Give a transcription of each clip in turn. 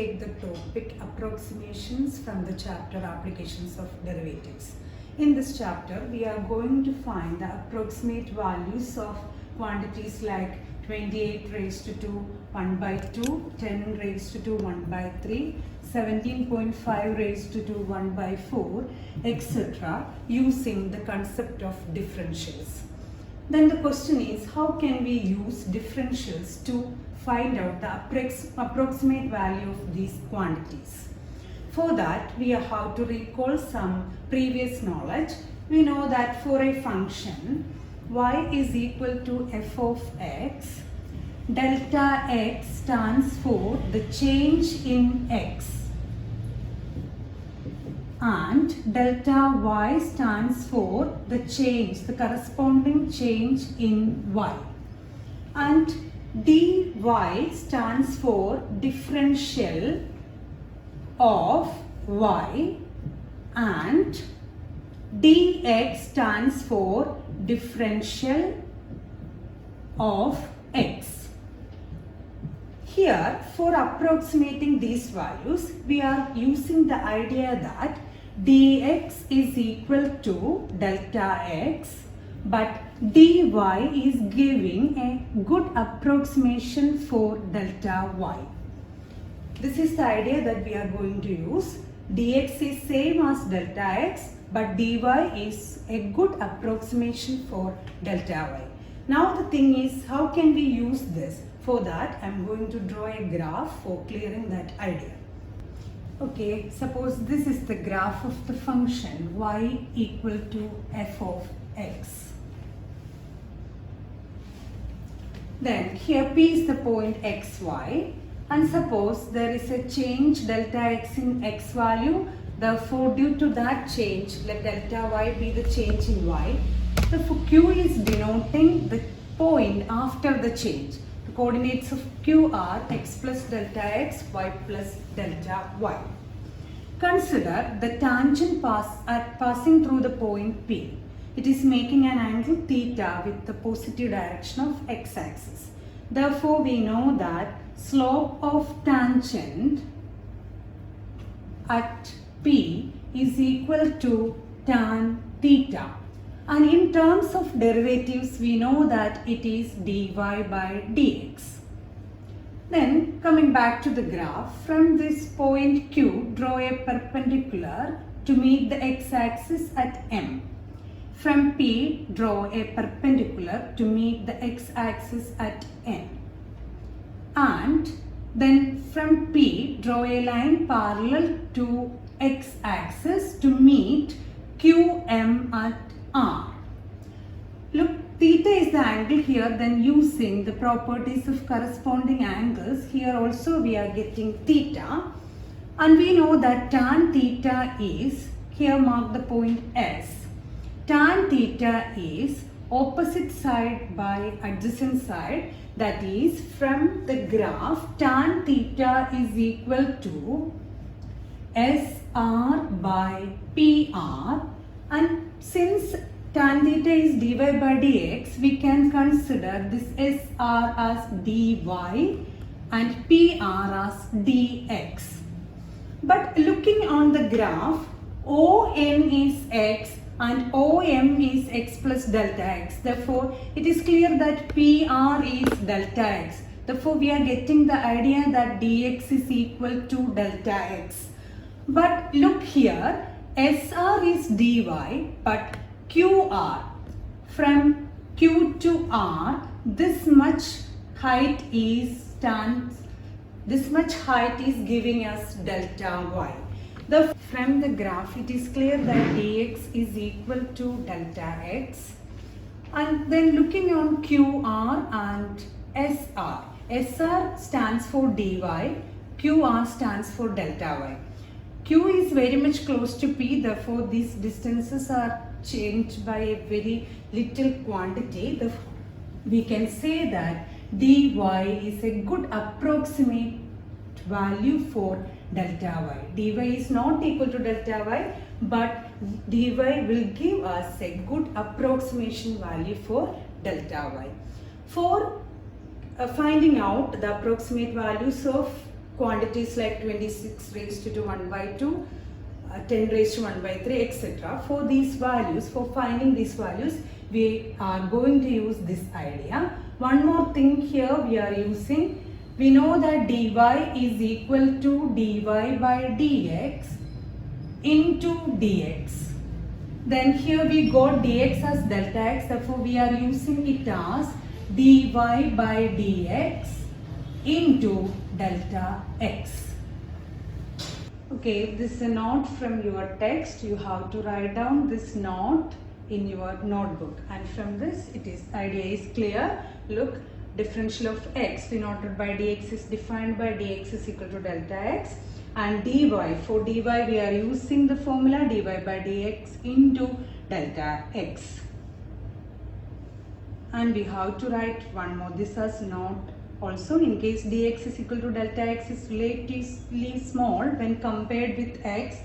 take the topic approximations from the chapter applications of derivatives. In this chapter, we are going to find the approximate values of quantities like 28 raised to 2, 1 by 2, 10 raised to 2, 1 by 3, 17.5 raised to 2, 1 by 4, etc. using the concept of differentials. Then the question is, how can we use differentials to find out the approximate value of these quantities? For that, we have to recall some previous knowledge. We know that for a function y is equal to f of x, delta x stands for the change in x and delta y stands for the change, the corresponding change in y, and dy stands for differential of y and dx stands for differential of x. Here, for approximating these values, we are using the idea that dx is equal to delta x, but dy is giving a good approximation for delta y. This is the idea that we are going to use. Dx is same as delta x, but dy is a good approximation for delta y. Now the thing is, how can we use this? For that, I am going to draw a graph for clearing that idea. Okay, suppose this is the graph of the function y equal to f of x. Then here P is the point xy, and suppose there is a change delta x in x value. Therefore, due to that change, let delta y be the change in y. Therefore, q is denoting the point after the change. The coordinates of q are x plus delta x, y plus delta y. Consider the tangent passing through the point P. It is making an angle theta with the positive direction of x-axis. Therefore, we know that slope of tangent at P is equal to tan theta. And in terms of derivatives, we know that it is dy by dx. Then, coming back to the graph, from this point Q, draw a perpendicular to meet the x-axis at M. From P, draw a perpendicular to meet the x-axis at N. And then from P, draw a line parallel to x-axis to meet QM at R. Look, theta is the angle here, then using the properties of corresponding angles, here also we are getting theta. And we know that tan theta is, here mark the point S. Tan theta is opposite side by adjacent side, that is from the graph tan theta is equal to SR by PR, and since tan theta is dy by dx, we can consider this SR as dy and PR as dx. But looking on the graph, OM is x and OM is x plus delta x. Therefore, it is clear that PR is delta x. Therefore, we are getting the idea that dx is equal to delta x. But look here, SR is dy, but QR, from Q to R, this much height is giving us delta y. From the graph, it is clear that dx is equal to delta x. And then looking on QR and SR, SR stands for dy, QR stands for delta y. Q is very much close to P, therefore these distances are changed by a very little quantity. We can say that dy is a good approximate value for delta y. dy is not equal to delta y, but dy will give us a good approximation value for delta y. For finding out the approximate values of quantities like 26 raised to 1 by 2, 10 raised to 1 by 3, etc. For these values, for finding these values, we are going to use this idea. One more thing here we are using, we know that dy is equal to dy by dx into dx. Then here we got dx as delta x, therefore we are using it as dy by dx into delta x. Okay, this is a note from your text. You have to write down this note in your notebook, and from this idea is clear. Look, differential of x denoted by dx is defined by dx is equal to delta x, and dy, for dy we are using the formula dy by dx into delta x. And we have to write one more, this as note also, in case dx is equal to delta x is relatively small when compared with x,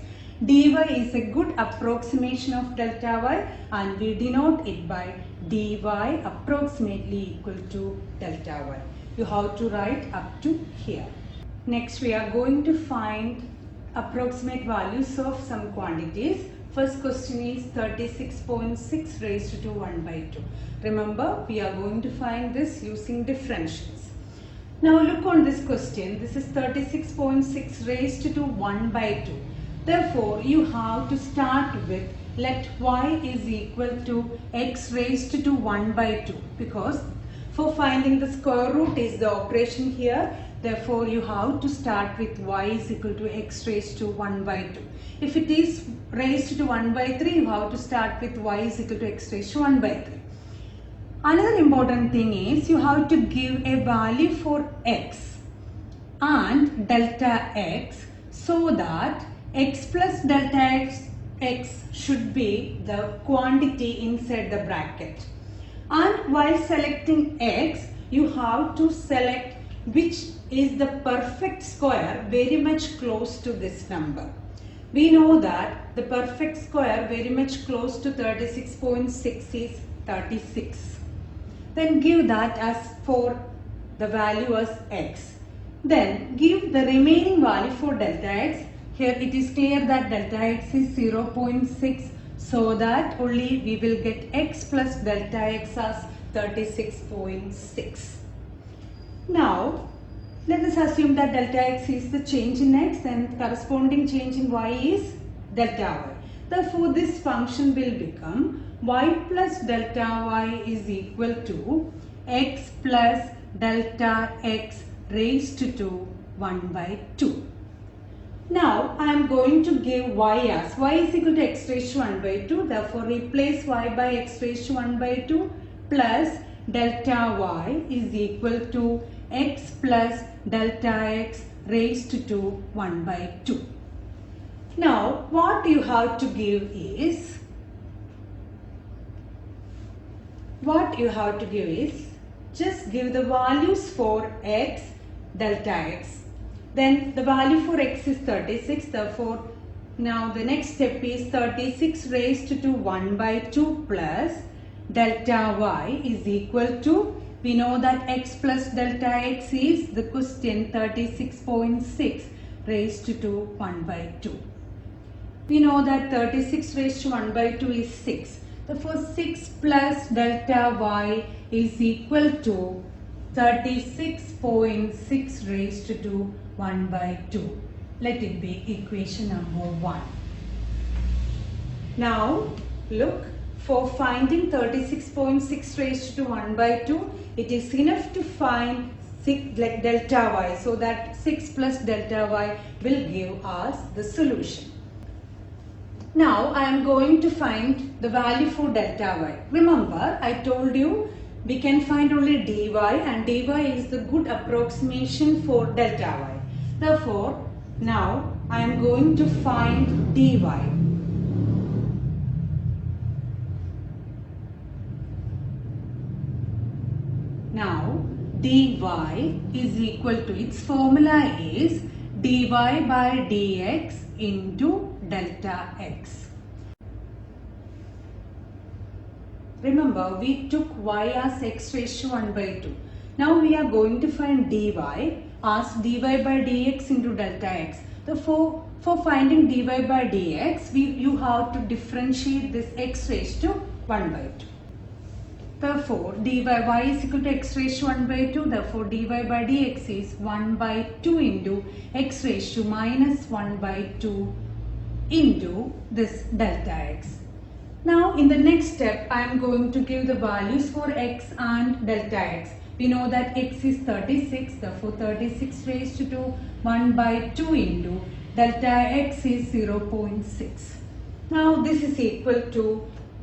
dy is a good approximation of delta y, and we denote it by dy approximately equal to delta y. You have to write up to here. Next we are going to find approximate values of some quantities. First question is 36.6 raised to 1 by 2. Remember, we are going to find this using differentials. Now look on this question. This is 36.6 raised to 1 by 2. Therefore, you have to start with let y is equal to x raised to 1 by 2, because for finding the square root is the operation here. Therefore, you have to start with y is equal to x raised to 1 by 2. If it is raised to 1 by 3, you have to start with y is equal to x raised to 1 by 3. Another important thing is you have to give a value for x and delta x, so that x plus delta x should be the quantity inside the bracket. And while selecting x, you have to select which is the perfect square very much close to this number. We know that the perfect square very much close to 36.6 is 36. Then give that as for the value as x. Then give the remaining value for delta x. Here it is clear that delta x is 0.6, so that only we will get x plus delta x as 36.6. Now let us assume that delta x is the change in x and corresponding change in y is delta y. Therefore, this function will become y plus delta y is equal to x plus delta x raised to 1 by 2. Now, I am going to give y as y is equal to x raised to 1 by 2. Therefore, replace y by x raised to 1 by 2 plus delta y is equal to x plus delta x raised to 1 by 2. Now, what you have to give is, just give the values for x, delta x. Then the value for x is 36. Therefore, now the next step is 36 raised to 1 by 2 plus delta y is equal to, we know that x plus delta x is the question 36.6 raised to 1 by 2. We know that 36 raised to 1 by 2 is 6. Therefore, 6 plus delta y is equal to 36.6 raised to 1 by 2. Let it be equation number 1. Now, look, for finding 36.6 raised to 1 by 2, it is enough to find delta y, so that 6 plus delta y will give us the solution. Now I am going to find the value for delta y. Remember, I told you we can find only dy, and dy is the good approximation for delta y. Therefore, now I am going to find dy. Now dy is equal to, its formula is dy by dx into delta x. Remember, we took y as x raised to 1 by 2. Now we are going to find dy, asked dy by dx into delta x. Therefore, for finding dy by dx, you have to differentiate this x raised to 1 by 2. Therefore, y is equal to x raised to 1 by 2. Therefore, dy by dx is 1 by 2 into x raised to minus 1 by 2 into this delta x. Now, in the next step, I am going to give the values for x and delta x. We know that x is 36. Therefore, 36 raised to 1 by 2 into delta x is 0.6. Now, this is equal to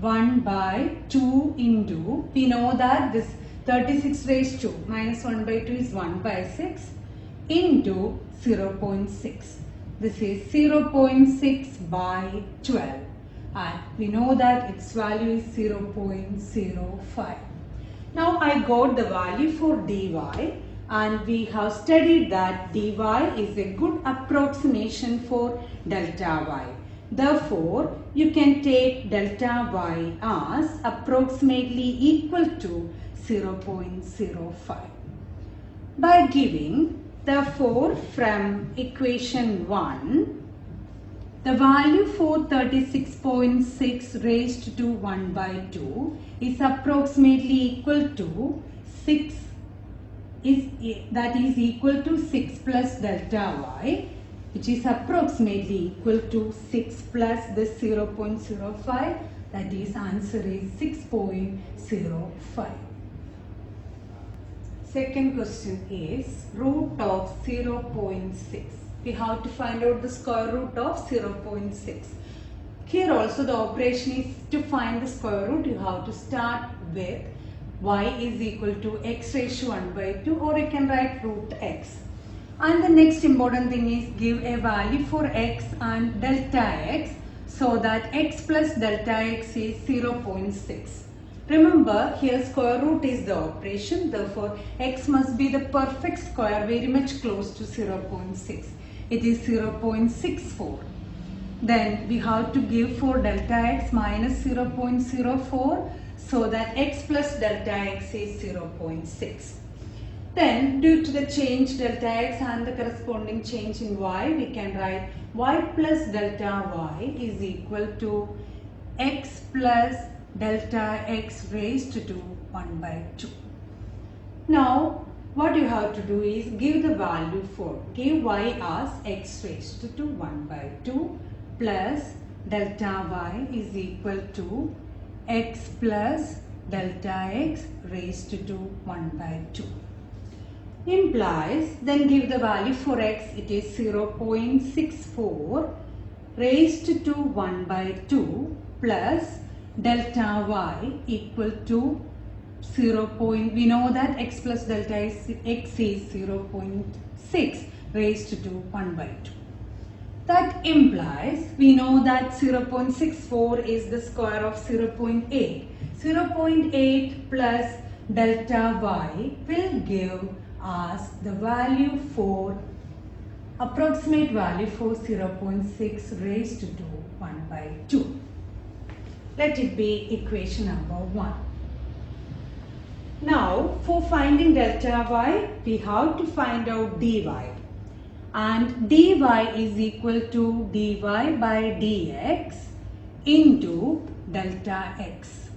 1 by 2 into, we know that this 36 raised to minus 1 by 2 is 1 by 6 into 0.6. This is 0.6 by 12 and we know that its value is 0.05. Now I got the value for dy and we have studied that dy is a good approximation for delta y. Therefore, you can take delta y as approximately equal to 0.05. By giving, therefore, from equation 1, the value for 36.6 raised to 1 by 2 is approximately equal to 6, that is equal to 6 plus delta y, which is approximately equal to 6 plus this 0.05, that is answer is 6.05. Second question is root of 0.6. We have to find out the square root of 0.6. Here also the operation is to find the square root. You have to start with y is equal to x raised to 1 by 2 or you can write root x. And the next important thing is give a value for x and delta x so that x plus delta x is 0.6. Remember, here square root is the operation, therefore x must be the perfect square very much close to 0.6. It is 0.64. Then we have to give for delta x minus 0.04 so that x plus delta x is 0.6. Then due to the change delta x and the corresponding change in y, we can write y plus delta y is equal to x plus delta x raised to 1 by 2. Now what you have to do is give the value for, give y as x raised to 1 by 2 plus delta y is equal to x plus delta x raised to 1 by 2. Implies, then give the value for x, it is 0.64 raised to 1 by 2 plus delta y equal to 0. We know that x plus delta x is 0.6 raised to 1 by 2. That implies, we know that 0.64 is the square of 0.8. 0.8 plus delta y will give us the value for, approximate value for 0.6 raised to 1 by 2. Let it be equation number 1. Now for finding delta y, we have to find out dy. And dy is equal to dy by dx into delta x.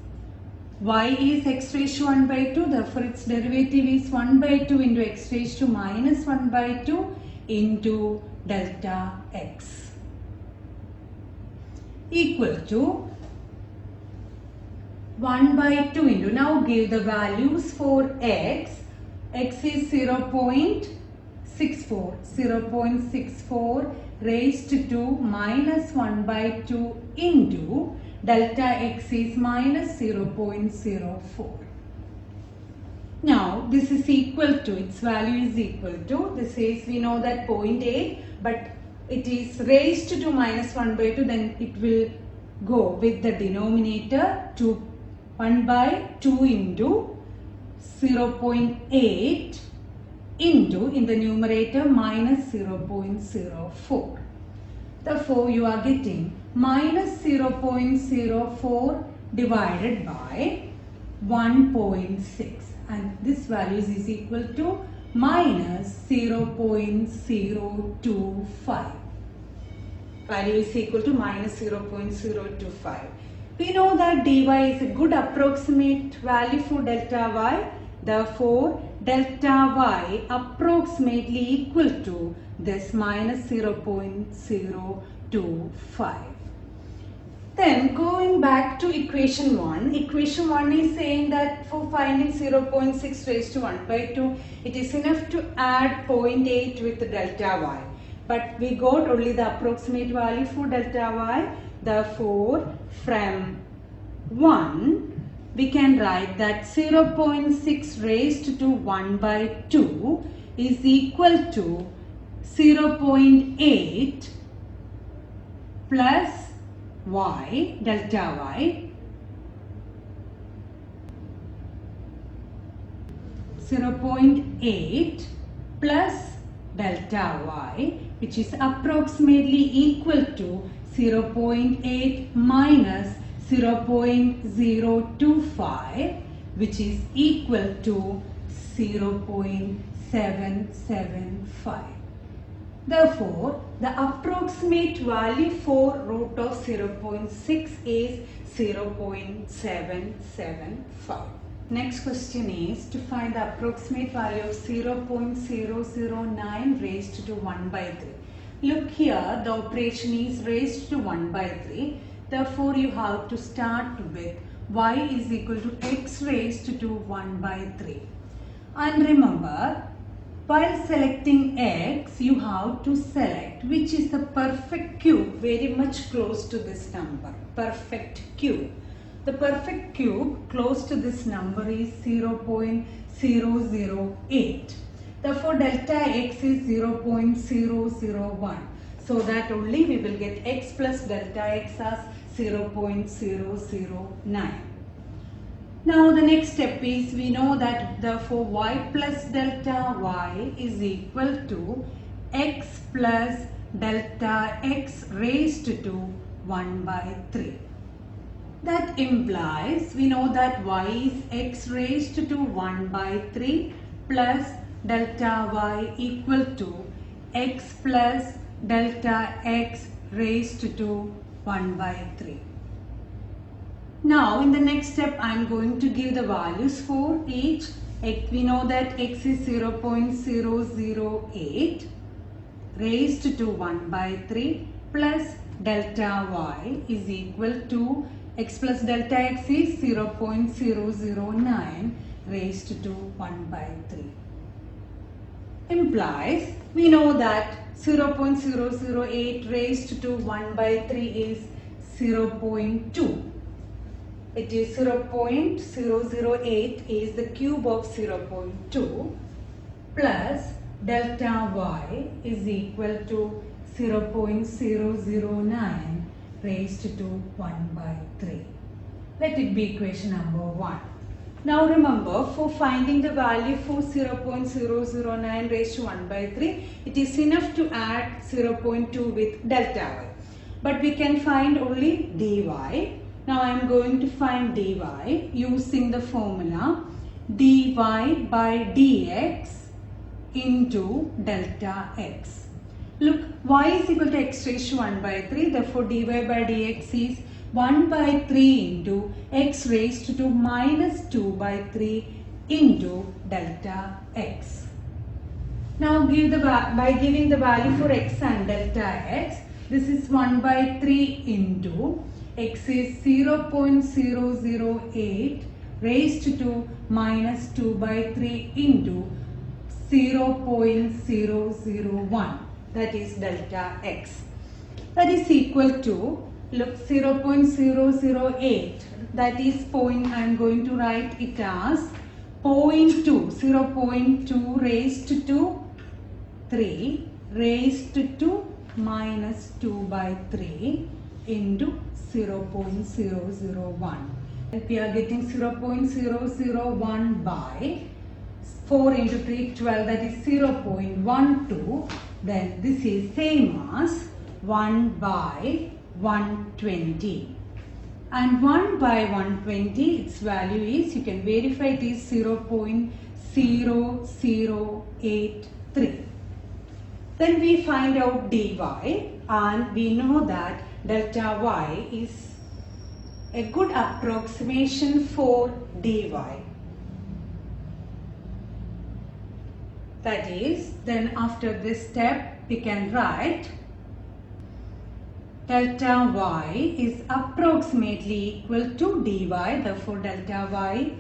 Y is x raised to 1 by 2, therefore its derivative is 1 by 2 into x raised to minus 1 by 2 into delta x equal to 1 by 2 into, now give the values for x. X is 0.64 raised to minus 1 by 2 into delta x is minus 0.04. Now this is equal to, its value is equal to, this is, we know that 0.8 but it is raised to minus 1 by 2, then it will go with the denominator to 1 by 2 into 0.8 into, in the numerator, minus 0.04. Therefore, you are getting minus 0.04 divided by 1.6 and this value is equal to minus 0.025. Value is equal to minus 0.025. We know that dy is a good approximate value for delta y. Therefore, delta y approximately equal to this minus 0.025. Then going back to equation 1 is saying that for finding 0.6 raised to 1 by 2, it is enough to add 0.8 with delta y. But we got only the approximate value for delta y. Therefore, from 1, we can write that 0.6 raised to 1 by 2 is equal to 0.8 plus y, delta y, 0.8 plus delta y, which is approximately equal to 0.8 minus 0.025, which is equal to 0.775. Therefore, the approximate value for root of 0.6 is 0.775. Next question is to find the approximate value of 0.009 raised to 1 by 3. Look here, the operation is raised to 1 by 3. Therefore, you have to start with y is equal to x raised to 1 by 3. And remember, while selecting x, you have to select which is the perfect cube very much close to this number. Perfect cube. The perfect cube close to this number is 0.008. Therefore, delta x is 0.001. So that only we will get x plus delta x as 0.009. Now the next step is we know that therefore y plus delta y is equal to x plus delta x raised to 1 by 3. That implies we know that y is x raised to 1 by 3 plus delta y equal to x plus delta x raised to 1 by 3. Now in the next step I am going to give the values for each. We know that x is 0.008 raised to 1 by 3 plus delta y is equal to x plus delta x is 0.009 raised to 1 by 3. Implies we know that 0.008 raised to 1 by 3 is 0.2. It is 0.008 is the cube of 0.2 plus delta y is equal to 0.009 raised to 1 by 3. Let it be equation number 1. Now remember, for finding the value for 0.009 raised to 1 by 3, it is enough to add 0.2 with delta y. But we can find only dy. Now I am going to find dy using the formula dy by dx into delta x. Look, y is equal to x raised to 1 by 3. Therefore, dy by dx is 1 by 3 into x raised to minus 2 by 3 into delta x. Now by giving the value for x and delta x, this is 1 by 3 into x is 0.008 raised to minus 2 by 3 into 0.001, that is delta x. That is equal to, look, 0.008, that is point, I am going to write it as 0.2 raised to 3 raised to minus 2 by 3 into 0.001. We are getting 0.001 by 4 into 3, 12, that is 0.12. Then this is same as 1 by 120. And 1 by 120, its value is, you can verify it is 0.001. 0.0083. Then we find out dy, and we know that delta y is a good approximation for dy. That is, then after this step we can write delta y is approximately equal to dy. Therefore delta y,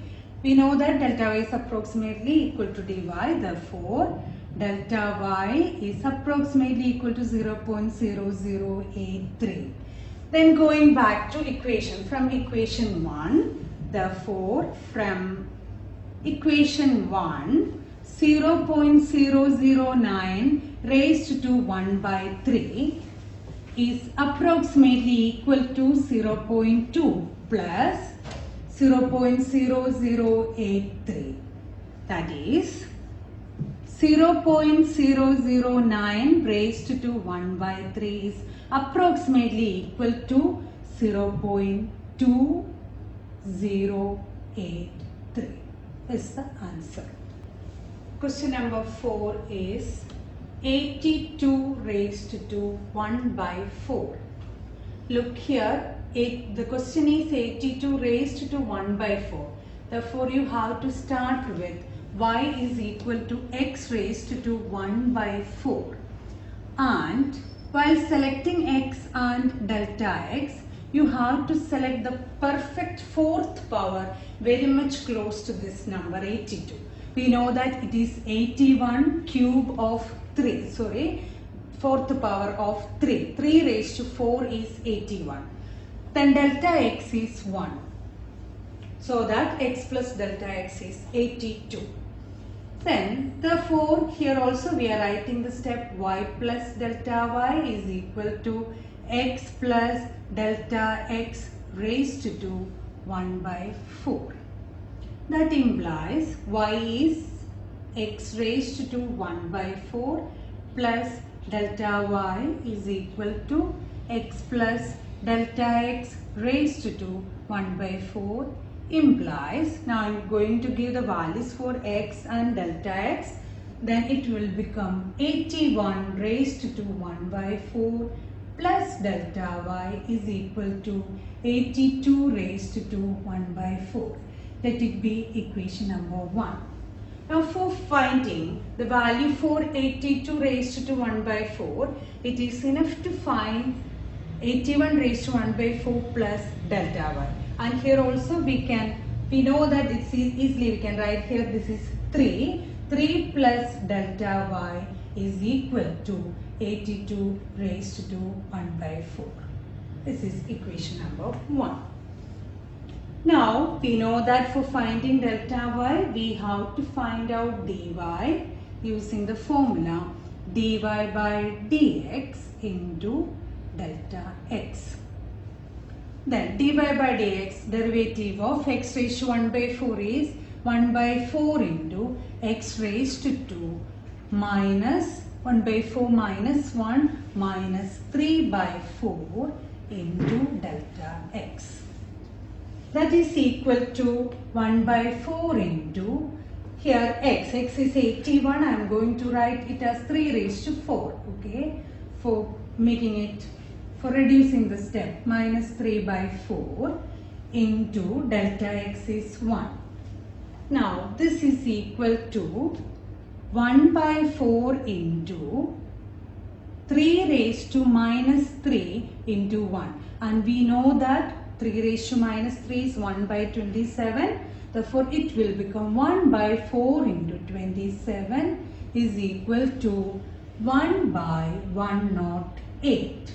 we know that delta y is approximately equal to dy. Therefore delta y is approximately equal to 0.0083. Then going back to equation, from equation 1, therefore from equation 1, 0.009 raised to 1 by 3 is approximately equal to 0.2 plus 0.0083. That is 0.009 raised to 1 by 3 is approximately equal to 0.2083 is the answer. Question number 4 is 82 raised to 1 by 4. Look here, the question is 82 raised to 1 by 4. Therefore, you have to start with y is equal to x raised to 1 by 4. And while selecting x and delta x, you have to select the perfect fourth power very much close to this number 82. We know that it is 81 cube of 3, fourth power of 3. 3 raised to 4 is 81. Then delta x is 1. So that x plus delta x is 82. Then therefore here also we are writing the step y plus delta y is equal to x plus delta x raised to 1 by 4. That implies y is x raised to 1 by 4 plus delta y is equal to x plus delta x raised to 1 by 4 implies, now I am going to give the values for x and delta x, then it will become 81 raised to 1 by 4 plus delta y is equal to 82 raised to 1 by 4. Let it be equation number 1. Now for finding the value for 82 raised to 1 by 4, it is enough to find 81 raised to 1 by 4 plus delta y. And here also we know that it's easily we can write here this is 3. 3 plus delta y is equal to 82 raised to 1 by 4. This is equation number 1. Now we know that for finding delta y we have to find out dy using the formula dy by dx into delta x. Then dy by dx, derivative of x raised to 1 by 4 is 1 by 4 into x raised to 2 minus 1 by 4 minus 1 minus 3 by 4 into delta x. That is equal to 1 by 4 into, here x is 81, I am going to write it as 3 raised to 4, okay, for making it, for reducing the step, minus 3 by 4 into delta x is 1. Now this is equal to 1 by 4 into 3 raised to minus 3 into 1, and we know that 3 raised to minus 3 is 1 by 27. Therefore, it will become 1 by 4 into 27 is equal to 1 by 108.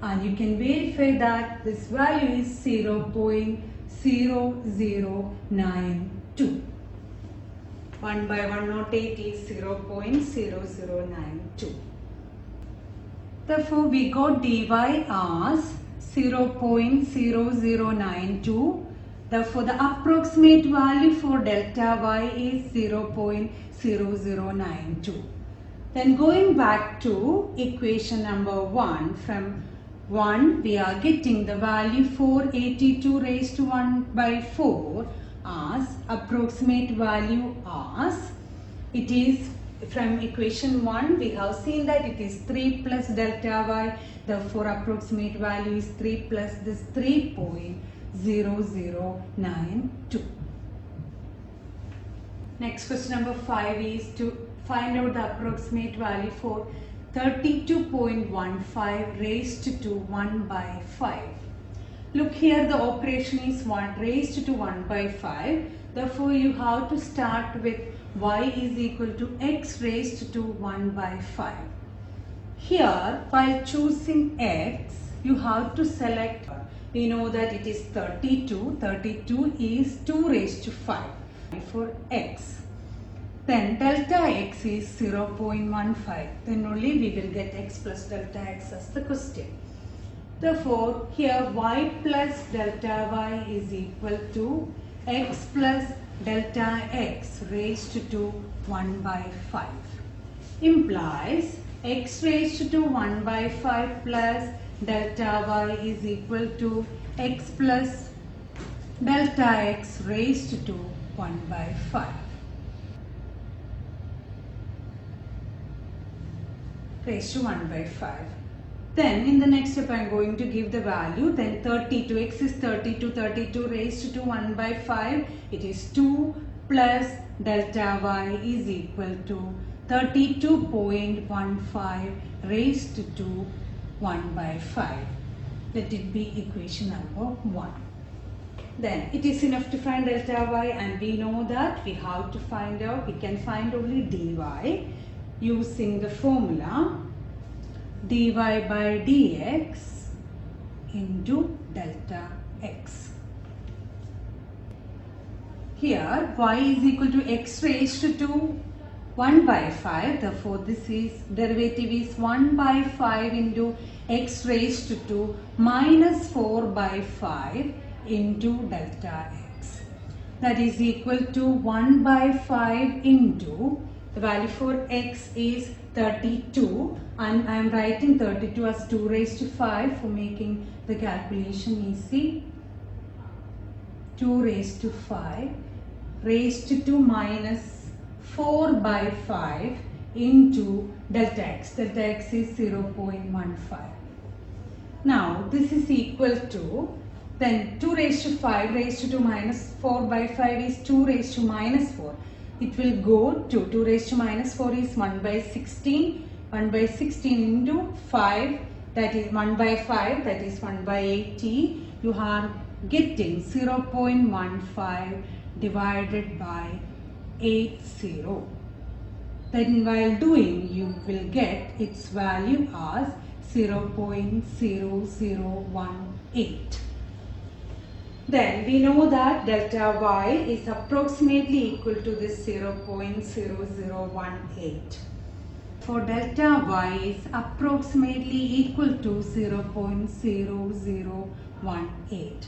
And you can verify that this value is 0.0092. 1 by 108 is 0.0092. Therefore, we got dy as 0.0092. Therefore, the approximate value for delta y is 0.0092. Then going back to equation number 1, from 1 we are getting the value for 82 raised to 1 by 4 as approximate value as it is from equation 1 we have seen that it is 3 plus delta y, therefore approximate value is 3 plus this 3.0092. Next question number 5 is to find out the approximate value for 32.15 raised to 1 by 5. Look here, the operation is 1 raised to 1 by 5. Therefore, you have to start with y is equal to x raised to 1 by 5. Here, while choosing x, you have to select, we know that it is 32. 32 is 2 raised to 5 for x. Then delta x is 0.15. Then only we will get x plus delta x as the question. Therefore, here y plus delta y is equal to x plus delta x raised to 1 by 5. Implies x raised to 1 by 5 plus delta y is equal to x plus delta x raised to 1 by 5. Raised to 1 by 5. Then in the next step I am going to give the value. Then 32, x is 32, 32 raised to 1 by 5. It is 2 plus delta y is equal to 32.15 raised to 1 by 5. Let it be equation number 1. Then it is enough to find delta y, and we know that we have to find out, we can find only dy using the formula dy by dx into delta x. Here y is equal to x raised to 1 by 5. Therefore, this is derivative is 1 by 5 into x raised to minus 4 by 5 into delta x. That is equal to 1 by 5 into the value for x is 32, and I am writing 32 as 2 raised to 5 for making the calculation easy. 2 raised to 5 raised to minus 4 by 5 into delta x. Delta x is 0.15. Now this is equal to, then 2 raised to 5 raised to minus 4 by 5 is 2 raised to minus 4. It will go to 2 raised to minus 4 is 1 by 16. 1 by 16 into 5, that is 1 by 5, that is 1 by 80. You are getting 0.15 divided by 80. Then while doing, you will get its value as 0.0018. Then we know that delta y is approximately equal to this 0.0018. For delta y is approximately equal to 0.0018.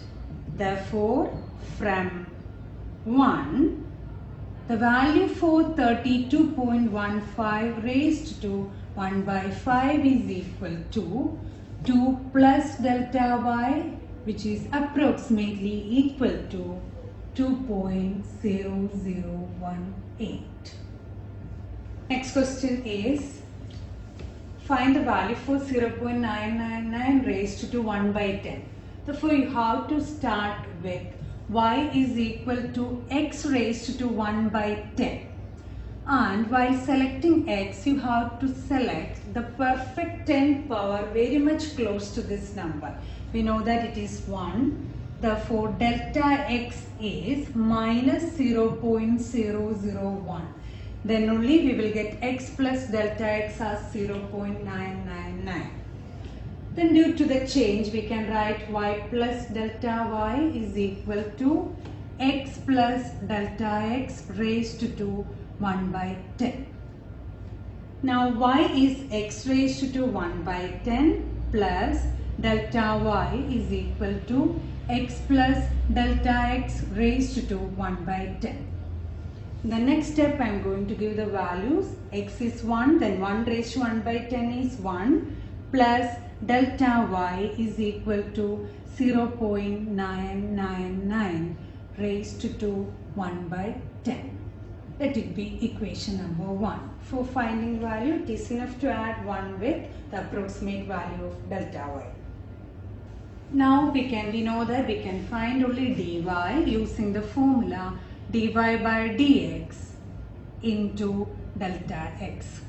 Therefore, from 1, the value for 32.15 raised to 1 by 5 is equal to 2 plus delta y, which is approximately equal to 2.0018. Next question is, find the value for 0.999 raised to 1 by 10. Therefore, you have to start with y is equal to x raised to 1 by 10. And while selecting x, you have to select the perfect 10 power very much close to this number. We know that it is 1. Therefore, delta x is minus 0.001. Then only we will get x plus delta x as 0.999. Then due to the change, we can write y plus delta y is equal to x plus delta x raised to 1 by 10. Now y is x raised to 1 by 10 plus delta y is equal to x plus delta x raised to 1 by 10. The next step I am going to give the values. X is 1, then 1 raised to 1 by 10 is 1 plus delta y is equal to 0.999 raised to 1 by 10. Let it be equation number 1. For finding value, it is enough to add 1 with the approximate value of delta y. Now we know that we can find only dy using the formula dy by dx into delta x.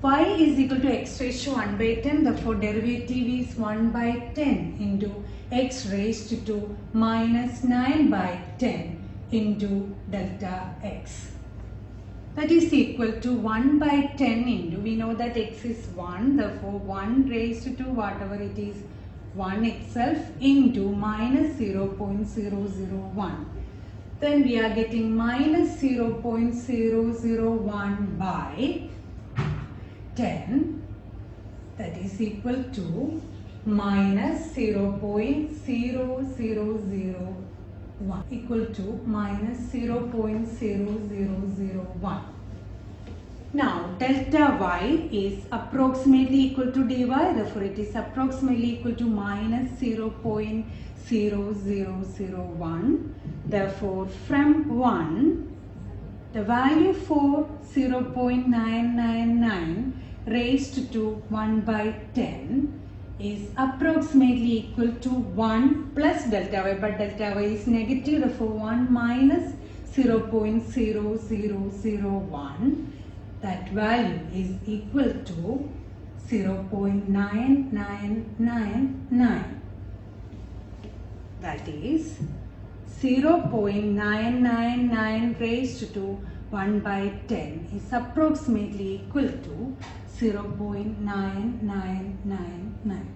Y is equal to x raised to 1 by 10, therefore derivative is 1 by 10 into x raised to minus 9 by 10 into delta x. That is equal to 1 by 10 into, we know that x is 1, therefore 1 raised to whatever it is, 1 itself into minus 0.001. Then we are getting minus 0.001 by 10, that is equal to minus 0.0001 equal to minus 0.0001. Now delta y is approximately equal to dy, therefore it is approximately equal to minus 0.0001. Therefore from 1, the value for 0.999 raised to 1 by 10 is approximately equal to 1 plus delta y, but delta y is negative, therefore 1 minus 0.0001. That value is equal to 0.9999. That is 0.999 raised to 1 by 10 is approximately equal to 0.9999.